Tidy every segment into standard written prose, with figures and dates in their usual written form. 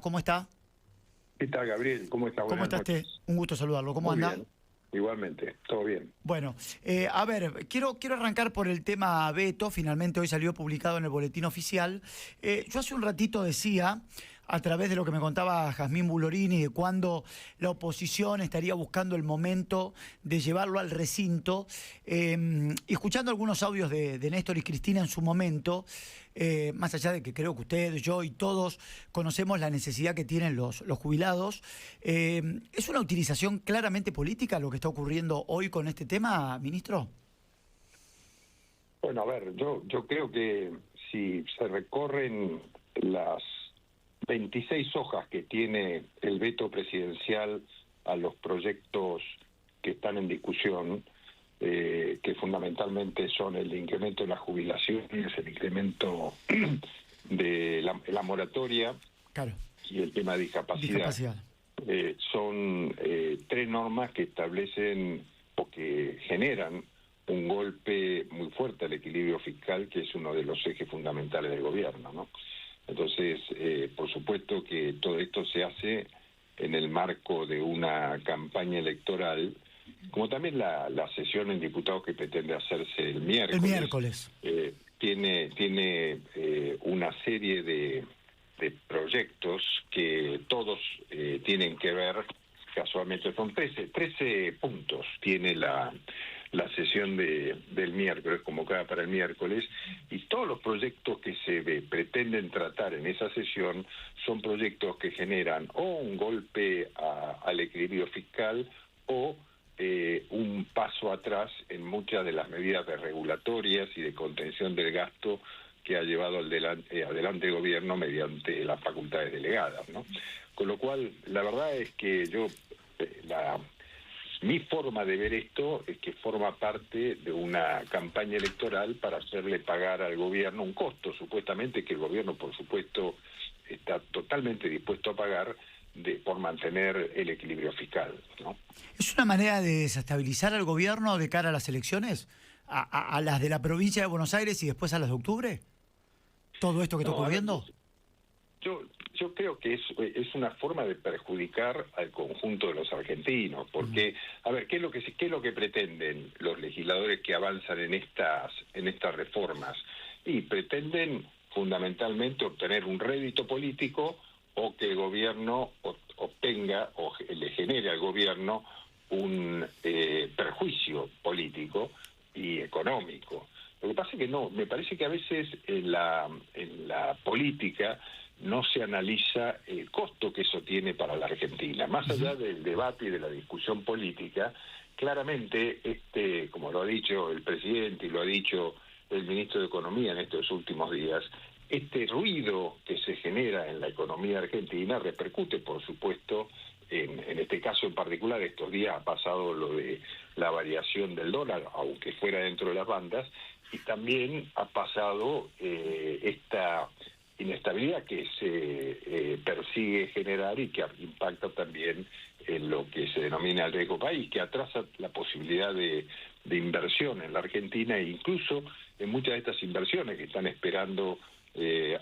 ¿Cómo está? ¿Qué tal, Gabriel? ¿Cómo está? ¿Cómo Buenas está usted? noches. Un gusto saludarlo. ¿Cómo Muy anda? bien. Igualmente, todo bien. Bueno, a ver, quiero arrancar por el tema veto. Finalmente hoy salió publicado en el boletín oficial. Yo hace un ratito decía, a través de lo que me contaba Jazmín Bulorini, de cuándo la oposición estaría buscando el momento de llevarlo al recinto, y escuchando algunos audios de Néstor y Cristina en su momento, más allá de que creo que usted, yo y todos conocemos la necesidad que tienen los jubilados, ¿es una utilización claramente política lo que está ocurriendo hoy con este tema, ministro? Bueno, a ver, yo creo que si se recorren las 26 hojas que tiene el veto presidencial a los proyectos que están en discusión, que fundamentalmente son el incremento de las jubilaciones, el incremento de la moratoria Claro, y el tema de discapacidad. discapacidad. Son tres normas que establecen o que generan un golpe muy fuerte al equilibrio fiscal, que es uno de los ejes fundamentales del gobierno, ¿no? Entonces, por supuesto que todo esto se hace en el marco de una campaña electoral, como también la sesión en diputados que pretende hacerse el miércoles. El miércoles. Tiene una serie de proyectos que todos tienen que ver, casualmente son 13 puntos, tiene la sesión del miércoles, convocada para el miércoles, y todos los proyectos que se pretenden tratar en esa sesión son proyectos que generan o un golpe al equilibrio fiscal o un paso atrás en muchas de las medidas regulatorias y de contención del gasto que ha llevado adelante el gobierno mediante las facultades delegadas, ¿no? Con lo cual, la verdad es que mi forma de ver esto es que forma parte de una campaña electoral para hacerle pagar al gobierno un costo, supuestamente, que el gobierno, por supuesto, está totalmente dispuesto a pagar por mantener el equilibrio fiscal, ¿no? ¿Es una manera de desestabilizar al gobierno de cara a las elecciones? ¿A las de la provincia de Buenos Aires y después a las de octubre? ¿Todo esto que está No, a ver, ocurriendo? yo creo que es una forma de perjudicar al conjunto de los argentinos, porque, a ver, ¿qué es lo que pretenden los legisladores que avanzan en estas reformas? Y pretenden fundamentalmente obtener un rédito político o que el gobierno obtenga o le genere al gobierno un perjuicio político y económico. Lo que pasa es que no, me parece que a veces en la política no se analiza el costo que eso tiene para la Argentina. Más allá del debate y de la discusión política, claramente, como lo ha dicho el presidente y lo ha dicho el ministro de Economía en estos últimos días, este ruido que se genera en la economía argentina repercute, por supuesto, en este caso en particular. Estos días ha pasado lo de la variación del dólar, aunque fuera dentro de las bandas, y también ha pasado esta inestabilidad que se persigue generar y que impacta también en lo que se denomina el riesgo país, que atrasa la posibilidad de inversión en la Argentina e incluso en muchas de estas inversiones que están esperando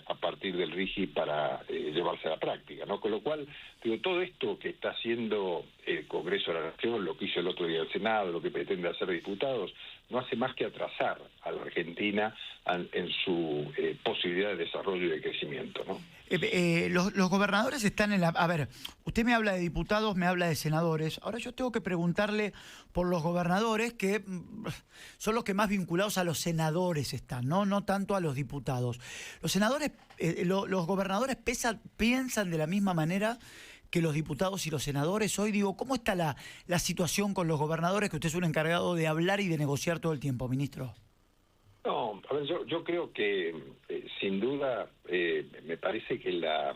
a partir del RIGI para llevarse a la práctica, ¿no? Con lo cual, digo, todo esto que está haciendo el Congreso de la Nación, lo que hizo el otro día el Senado, lo que pretende hacer diputados, no hace más que atrasar a la Argentina en su posibilidad de desarrollo y de crecimiento, ¿no? Los gobernadores están en la... A ver, usted me habla de diputados, me habla de senadores. Ahora yo tengo que preguntarle por los gobernadores, que son los que más vinculados a los senadores están, no tanto a los diputados. Los senadores, los gobernadores piensan de la misma manera que los diputados y los senadores. Hoy digo, ¿cómo está la situación con los gobernadores, que usted es un encargado de hablar y de negociar todo el tiempo, ministro? No, a ver, yo creo que sin duda me parece que la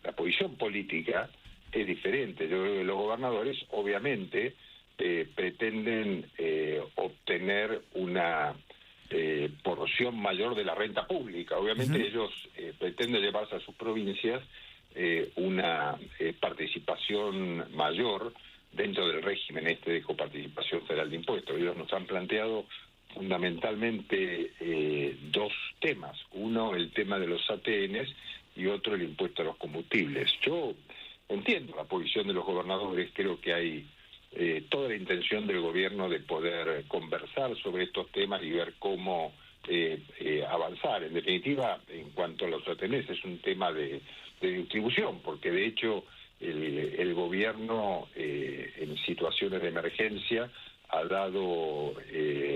posición política es diferente. Yo creo que los gobernadores obviamente pretenden obtener una porción mayor de la renta pública. Obviamente ellos pretenden llevarse a sus provincias una participación mayor dentro del régimen de coparticipación federal de impuestos. Ellos nos han planteado fundamentalmente dos temas. Uno, el tema de los ATNs, y otro el impuesto a los combustibles. Yo entiendo la posición de los gobernadores, creo que hay toda la intención del gobierno de poder conversar sobre estos temas y ver cómo avanzar. En definitiva, en cuanto a los ATMs, es un tema de distribución, porque de hecho el gobierno en situaciones de emergencia ha dado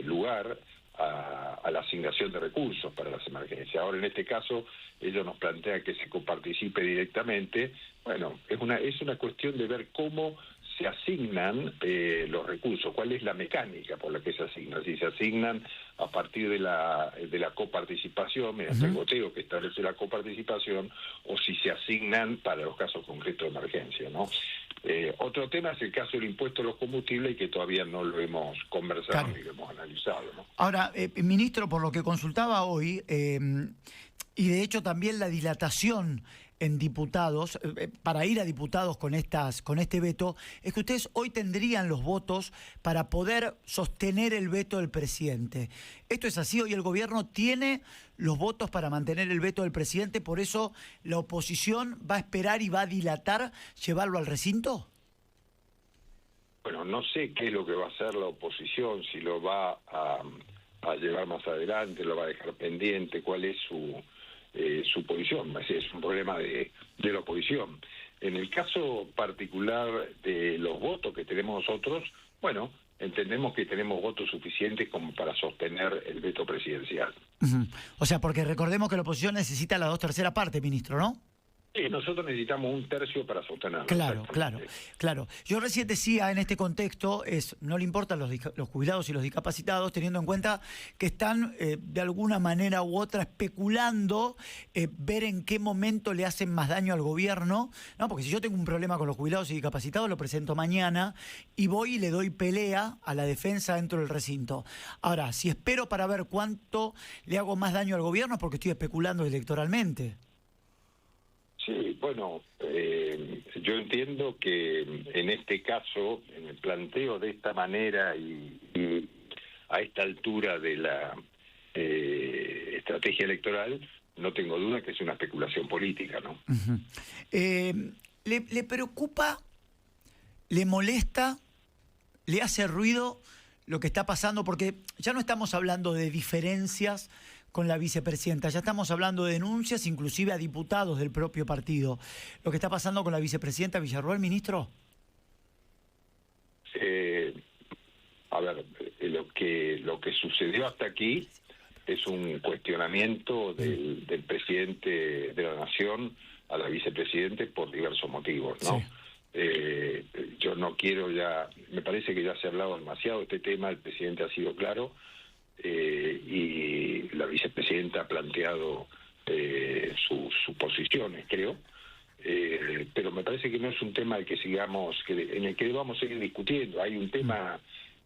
lugar a la asignación de recursos para las emergencias. Ahora, en este caso, ellos nos plantean que se coparticipe directamente. Bueno, es una cuestión de ver cómo se asignan los recursos, cuál es la mecánica por la que se asignan. Si se asignan a partir de la coparticipación, mediante el goteo que establece la coparticipación, o si se asignan para los casos concretos de emergencia, ¿no? Otro tema es el caso del impuesto a los combustibles, y que todavía no lo hemos conversado ni lo hemos analizado, ¿no? Ahora, ministro, por lo que consultaba hoy, y de hecho también la dilatación en diputados, para ir a diputados con este veto, es que ustedes hoy tendrían los votos para poder sostener el veto del presidente. ¿Esto es así? ¿Hoy el gobierno tiene los votos para mantener el veto del presidente? ¿Por eso la oposición va a esperar y va a dilatar llevarlo al recinto? Bueno, no sé qué es lo que va a hacer la oposición, si lo va a llevar más adelante, lo va a dejar pendiente, cuál es su posición. Es un problema de la oposición. En el caso particular de los votos que tenemos nosotros, bueno, entendemos que tenemos votos suficientes como para sostener el veto presidencial. O sea, porque recordemos que la oposición necesita la 2/3 parte, ministro, ¿no? Nosotros necesitamos 1/3 para sostenerlo. Claro. Yo recién decía, en este contexto, no le importan los jubilados y los discapacitados, teniendo en cuenta que están de alguna manera u otra especulando ver en qué momento le hacen más daño al gobierno, ¿no? Porque si yo tengo un problema con los jubilados y discapacitados, lo presento mañana y voy y le doy pelea a la defensa dentro del recinto. Ahora, si espero para ver cuánto le hago más daño al gobierno, es porque estoy especulando electoralmente. Sí, bueno, yo entiendo que en este caso, en el planteo de esta manera y a esta altura de la estrategia electoral, no tengo duda que es una especulación política, ¿no? ¿Le preocupa, le molesta, le hace ruido lo que está pasando? Porque ya no estamos hablando de diferencias con la vicepresidenta, ya estamos hablando de denuncias inclusive a diputados del propio partido. ¿Lo que está pasando con la vicepresidenta Villarroel, ministro? A ver, lo que sucedió hasta aquí es un cuestionamiento del presidente de la Nación a la vicepresidente por diversos motivos, ¿no? Sí. Yo no quiero me parece que ya se ha hablado demasiado de este tema, el presidente ha sido claro, y la vicepresidenta ha planteado sus posiciones, creo, pero me parece que no es un tema en el que vamos a seguir discutiendo. Hay un tema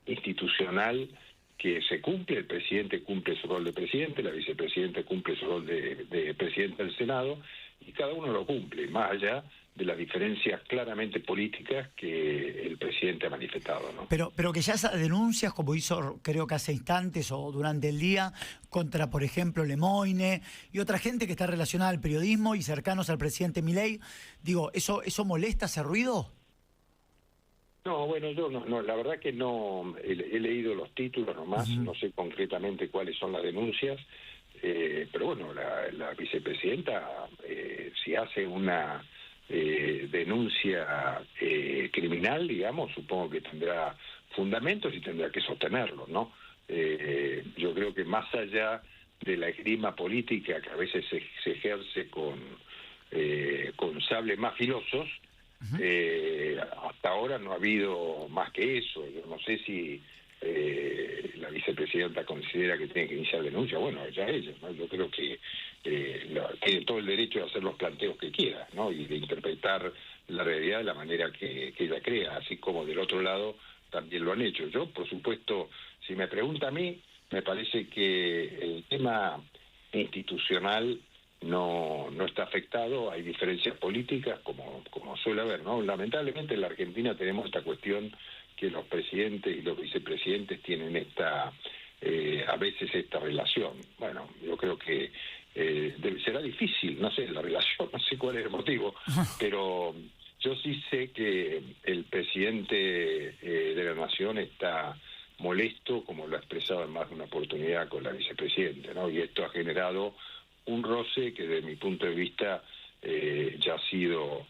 institucional que se cumple, el presidente cumple su rol de presidente, la vicepresidenta cumple su rol de presidenta del Senado, y cada uno lo cumple, más allá de las diferencias claramente políticas que el presidente ha manifestado, ¿no? Pero que ya esas denuncias, como hizo creo que hace instantes o durante el día, contra, por ejemplo, Lemoine y otra gente que está relacionada al periodismo y cercanos al presidente Milei, digo, ¿eso molesta, hace ruido? No, bueno, yo no, la verdad que no, he leído los títulos nomás, no sé concretamente cuáles son las denuncias, pero bueno, la vicepresidenta, si hace una denuncia criminal, digamos, supongo que tendrá fundamentos y tendrá que sostenerlo, ¿no? Yo creo que más allá de la esgrima política que a veces se ejerce con sables más filosos, hasta ahora no ha habido más que eso. Yo no sé si la vicepresidenta considera que tiene que iniciar denuncia. Bueno, ya ella, ¿no? Yo creo que tiene todo el derecho de hacer los planteos que quiera, ¿no? Y de interpretar la realidad de la manera que ella crea, así como del otro lado también lo han hecho. Yo, por supuesto, si me pregunta a mí, me parece que el tema institucional no está afectado. Hay diferencias políticas como suele haber, ¿no? Lamentablemente en la Argentina tenemos esta cuestión que los presidentes y los vicepresidentes tienen a veces esta relación. Bueno, yo creo que será difícil, no sé, la relación, no sé cuál es el motivo, pero yo sí sé que el presidente de la Nación está molesto, como lo ha expresado en más de una oportunidad con la vicepresidenta, ¿no? Y esto ha generado un roce que desde mi punto de vista ya ha sido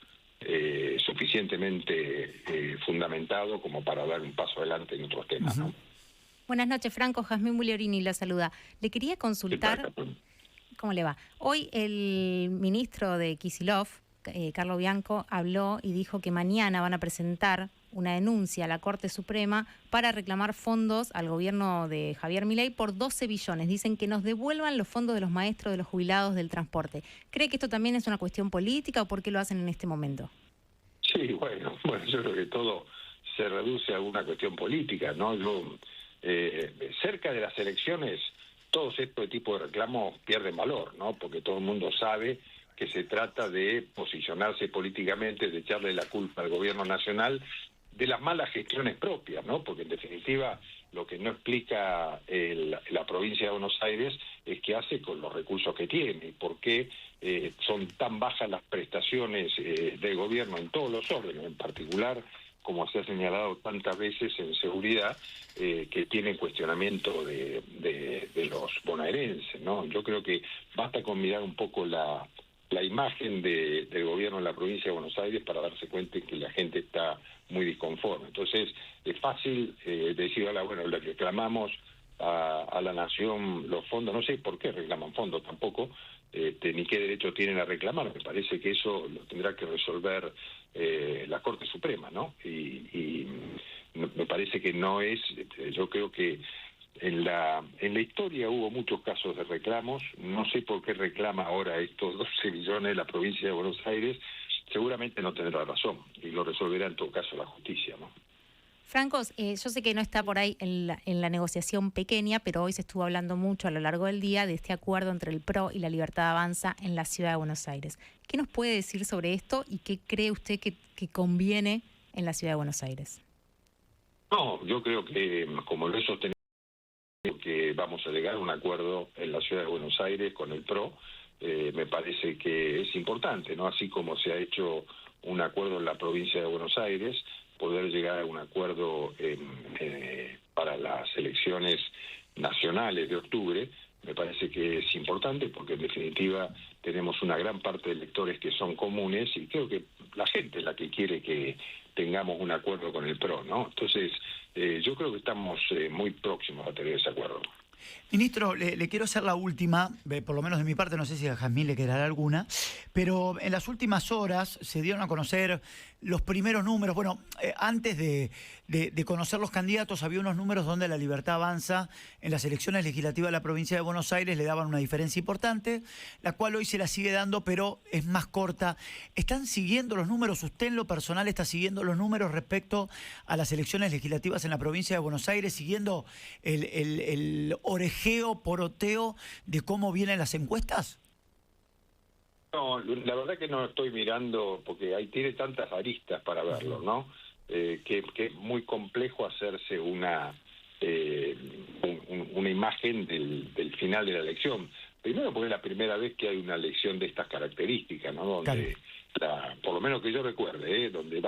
suficientemente fundamentado como para dar un paso adelante en otros temas, ¿no? Buenas noches, Franco. Jazmín Buliorini la saluda. Le quería consultar, ¿cómo le va? Hoy el ministro de Kicillof, Carlos Bianco, habló y dijo que mañana van a presentar una denuncia a la Corte Suprema para reclamar fondos al gobierno de Javier Milei por 12 billones. Dicen que nos devuelvan los fondos de los maestros, de los jubilados del transporte. ¿Cree que esto también es una cuestión política o por qué lo hacen en este momento? Sí, bueno, yo creo que todo se reduce a una cuestión política, ¿no? Cerca de las elecciones, todos estos tipos de reclamos pierden valor, ¿no? Porque todo el mundo sabe que se trata de posicionarse políticamente, de echarle la culpa al gobierno nacional de las malas gestiones propias, ¿no? Porque en definitiva lo que no explica la provincia de Buenos Aires es qué hace con los recursos que tiene y por qué son tan bajas las prestaciones del gobierno en todos los órdenes, en particular, como se ha señalado tantas veces en seguridad, que tienen cuestionamiento de los bonaerenses, ¿no? Yo creo que basta con mirar un poco la imagen del gobierno de la provincia de Buenos Aires para darse cuenta de que la gente está muy disconforme. Entonces, es fácil decir, bueno, le reclamamos a la Nación los fondos, no sé por qué reclaman fondos tampoco, ni qué derecho tienen a reclamar. Me parece que eso lo tendrá que resolver la Corte Suprema, ¿no? Y me parece que no es, yo creo que en la historia hubo muchos casos de reclamos, no sé por qué reclama ahora estos 12 billones la provincia de Buenos Aires, seguramente no tendrá razón y lo resolverá en todo caso la justicia, ¿no? Francos, yo sé que no está por ahí en la negociación pequeña, pero hoy se estuvo hablando mucho a lo largo del día de este acuerdo entre el PRO y la Libertad Avanza en la ciudad de Buenos Aires. ¿Qué nos puede decir sobre esto y qué cree usted que conviene en la ciudad de Buenos Aires? No, yo creo que, como lo he sostenido, que vamos a llegar a un acuerdo en la ciudad de Buenos Aires con el PRO. Me parece que es importante, ¿no? Así como se ha hecho un acuerdo en la provincia de Buenos Aires, poder llegar a un acuerdo para las elecciones nacionales de octubre, me parece que es importante porque en definitiva tenemos una gran parte de electores que son comunes y creo que la gente es la que quiere que tengamos un acuerdo con el PRO, ¿no? Entonces, yo creo que estamos muy próximos a tener ese acuerdo. Ministro, le quiero hacer la última, por lo menos de mi parte, no sé si a Jazmín le quedará alguna, pero en las últimas horas se dieron a conocer los primeros números. Bueno, antes de conocer los candidatos, había unos números donde la Libertad Avanza en las elecciones legislativas de la provincia de Buenos Aires le daban una diferencia importante, la cual hoy se la sigue dando, pero es más corta. ¿Están siguiendo los números? ¿Usted en lo personal está siguiendo los números respecto a las elecciones legislativas en la provincia de Buenos Aires, siguiendo el orejeo, poroteo de cómo vienen las encuestas? No, la verdad que no estoy mirando, porque ahí tiene tantas aristas para verlo, ¿no? Que es muy complejo hacerse una imagen del final de la elección. Primero porque es la primera vez que hay una elección de estas características, ¿no? Donde, por lo menos que yo recuerde, donde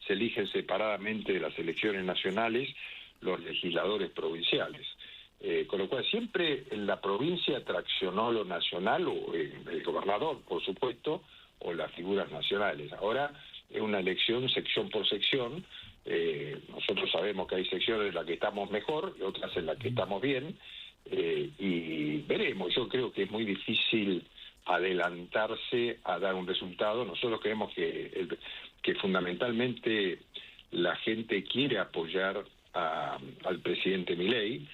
se eligen separadamente de las elecciones nacionales los legisladores provinciales. Con lo cual siempre en la provincia traccionó lo nacional, o el gobernador, por supuesto, o las figuras nacionales. Ahora es una elección sección por sección. Nosotros sabemos que hay secciones en las que estamos mejor y otras en las que estamos bien, y veremos. Yo creo que es muy difícil adelantarse a dar un resultado. Nosotros creemos que fundamentalmente la gente quiere apoyar al presidente Milei,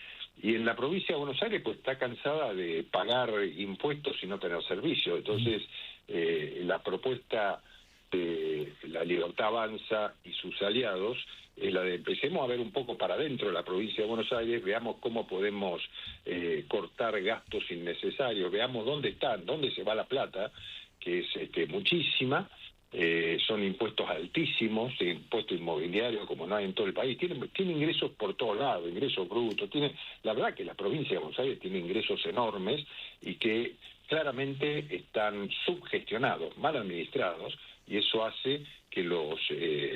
y en la provincia de Buenos Aires pues está cansada de pagar impuestos y no tener servicios. Entonces la propuesta de la Libertad Avanza y sus aliados es la de empecemos a ver un poco para adentro de la provincia de Buenos Aires, veamos cómo podemos cortar gastos innecesarios, veamos dónde se va la plata, que es muchísima. Son impuestos altísimos, impuesto inmobiliario como no hay en todo el país, tiene ingresos por todos lados, ingresos brutos, la verdad que la provincia de Buenos Aires tiene ingresos enormes y que claramente están subgestionados, mal administrados, y eso hace que los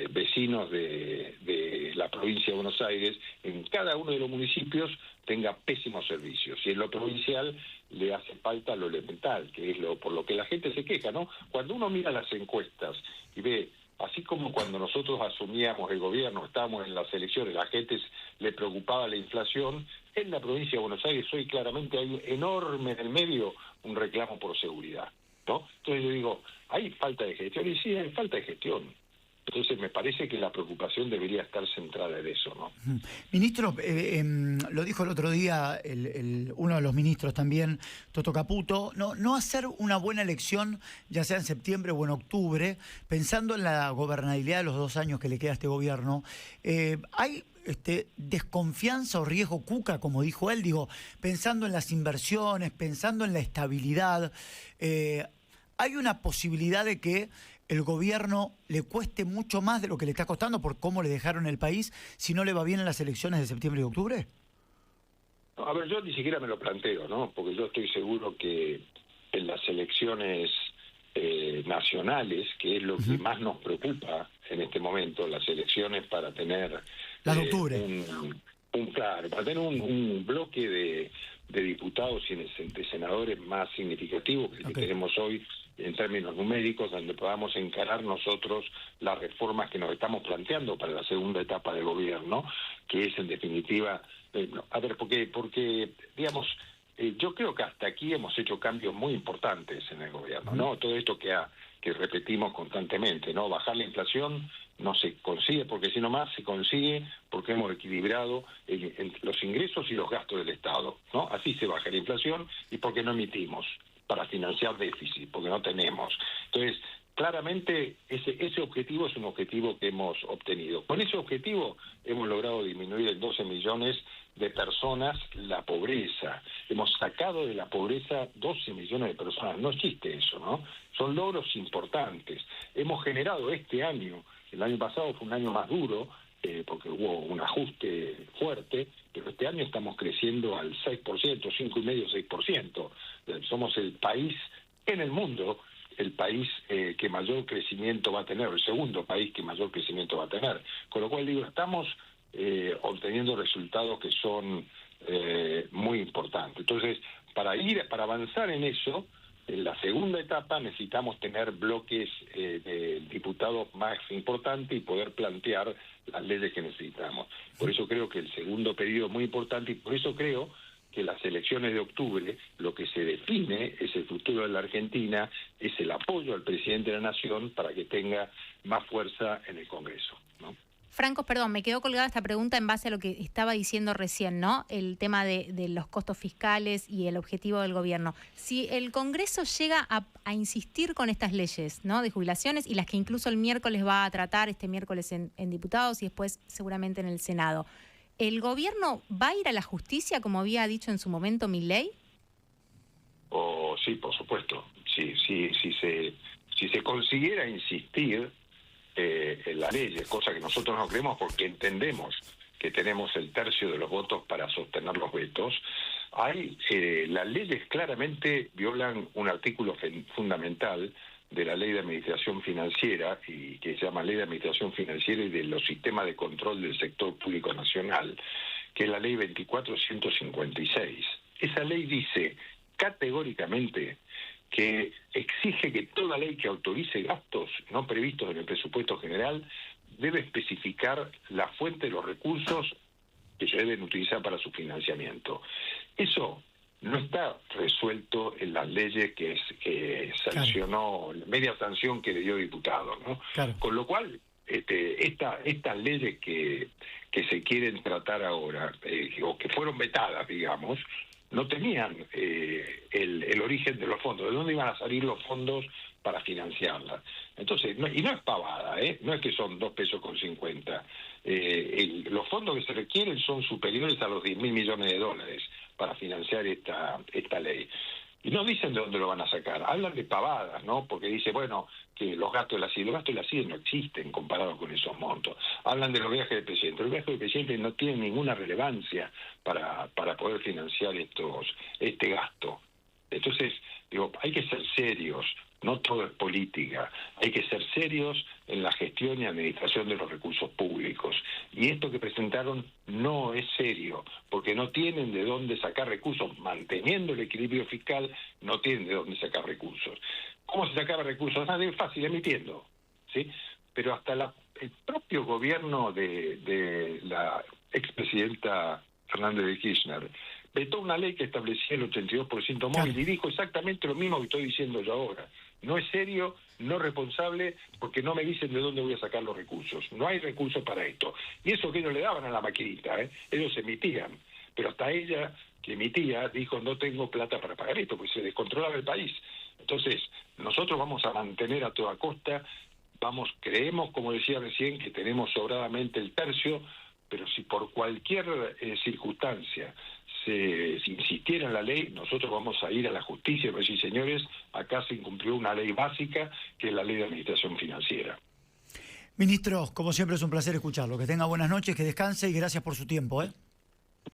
vecinos de la provincia de Buenos Aires, en cada uno de los municipios, tenga pésimos servicios. Y en lo provincial le hace falta lo elemental, que es por lo que la gente se queja, ¿no? Cuando uno mira las encuestas y ve, así como cuando nosotros asumíamos el gobierno, estábamos en las elecciones, la gente le preocupaba la inflación, en la provincia de Buenos Aires hoy claramente hay enorme en el medio un reclamo por seguridad, ¿no? Entonces yo digo, ¿hay falta de gestión? Y sí, hay falta de gestión. Entonces me parece que la preocupación debería estar centrada en eso, ¿no? Ministro, lo dijo el otro día uno de los ministros también, Toto Caputo, no hacer una buena elección, ya sea en septiembre o en octubre, pensando en la gobernabilidad de los 2 años que le queda a este gobierno. ¿Hay desconfianza o riesgo cuca, como dijo él? Digo, pensando en las inversiones, pensando en la estabilidad, ¿hay una posibilidad de que el gobierno le cueste mucho más de lo que le está costando por cómo le dejaron el país si no le va bien en las elecciones de septiembre y octubre? A ver, yo ni siquiera me lo planteo, ¿no? Porque yo estoy seguro que en las elecciones nacionales, que es lo que más nos preocupa en este momento, las elecciones para tener las de octubre, para tener un bloque de diputados y de senadores más significativo que el que tenemos hoy en términos numéricos, donde podamos encarar nosotros las reformas que nos estamos planteando para la segunda etapa del gobierno, que es en definitiva, porque digamos, yo creo que hasta aquí hemos hecho cambios muy importantes en el gobierno, ¿no? Todo esto que repetimos constantemente, ¿no? Bajar la inflación no se consigue porque si no más se consigue porque hemos equilibrado los ingresos y los gastos del Estado, ¿no? Así se baja la inflación y porque no emitimos para financiar déficit, porque no tenemos. Entonces, claramente ese objetivo es un objetivo que hemos obtenido. Con ese objetivo hemos logrado disminuir en 12 millones de personas la pobreza. Hemos sacado de la pobreza 12 millones de personas. No existe eso, ¿no? Son logros importantes. Hemos generado este año, el año pasado fue un año más duro, porque hubo un ajuste fuerte, pero este año estamos creciendo al 6%, 5,5%, 6%. Somos el país en el mundo, el país que mayor crecimiento va a tener, el segundo país que mayor crecimiento va a tener. Con lo cual digo, estamos obteniendo resultados que son muy importantes. Entonces, para avanzar en eso, en la segunda etapa necesitamos tener bloques de diputados más importantes y poder plantear las leyes que necesitamos. Por eso creo que el segundo periodo es muy importante y por eso creo que las elecciones de octubre, lo que se define es el futuro de la Argentina, es el apoyo al presidente de la Nación para que tenga más fuerza en el Congreso, ¿no? Franco, perdón, me quedó colgada esta pregunta en base a lo que estaba diciendo recién, ¿no? El tema de los costos fiscales y el objetivo del gobierno. Si el Congreso llega a insistir con estas leyes, ¿no? De jubilaciones y las que incluso el miércoles va a tratar, este miércoles en diputados y después seguramente en el Senado, ¿el gobierno va a ir a la justicia, como había dicho en su momento Milei? Sí, por supuesto. Si se consiguiera insistir en la ley, cosa que nosotros no creemos porque entendemos que tenemos el tercio de los votos para sostener los vetos, las leyes claramente violan un artículo fundamental de la Ley de Administración Financiera, y que se llama Ley de Administración Financiera y de los sistemas de control del sector público nacional, que es la Ley 24.156. Esa ley dice categóricamente que exige que toda ley que autorice gastos no previstos en el presupuesto general debe especificar la fuente de los recursos que se deben utilizar para su financiamiento. Eso no está resuelto en las leyes que sancionó, la media sanción que le dio diputado, ¿no? Claro. Con lo cual, estas leyes que se quieren tratar ahora, o que fueron vetadas, digamos, no tenían el origen de los fondos, de dónde iban a salir los fondos para financiarlas. Entonces, y no es pavada, no es que son 2,50 pesos. Los fondos que se requieren son superiores a los 10.000 millones de dólares para financiar esta ley. Y no dicen de dónde lo van a sacar, hablan de pavadas, ¿no? Porque dice, bueno, que los gastos de la CIE no existen comparados con esos montos. Hablan de los viajes del presidente. Los viajes del presidente no tienen ninguna relevancia para poder financiar este gasto. Entonces, digo, hay que ser serios, no todo es política, hay que ser serios en la gestión y administración de los recursos públicos. Y esto que presentaron no es serio, porque no tienen de dónde sacar recursos, manteniendo el equilibrio fiscal, no tienen de dónde sacar recursos. ¿Cómo se sacaba recursos? Nada, es fácil, emitiendo, ¿sí? Pero hasta el propio gobierno de la expresidenta Fernández de Kirchner vetó una ley que establecía el 82% móvil y dijo exactamente lo mismo que estoy diciendo yo ahora. No es serio, no es responsable, porque no me dicen de dónde voy a sacar los recursos. No hay recursos para esto. Y eso que ellos le daban a la maquinita, ellos emitían. Pero hasta ella, que emitía, dijo no tengo plata para pagar esto, porque se descontrolaba el país. Entonces, nosotros vamos a mantener a toda costa, creemos, como decía recién, que tenemos sobradamente el tercio, pero si por cualquier circunstancia se insistiera en la ley, nosotros vamos a ir a la justicia para decir, señores, acá se incumplió una ley básica, que es la ley de administración financiera. Ministro, como siempre es un placer escucharlo. Que tenga buenas noches, que descanse y gracias por su tiempo,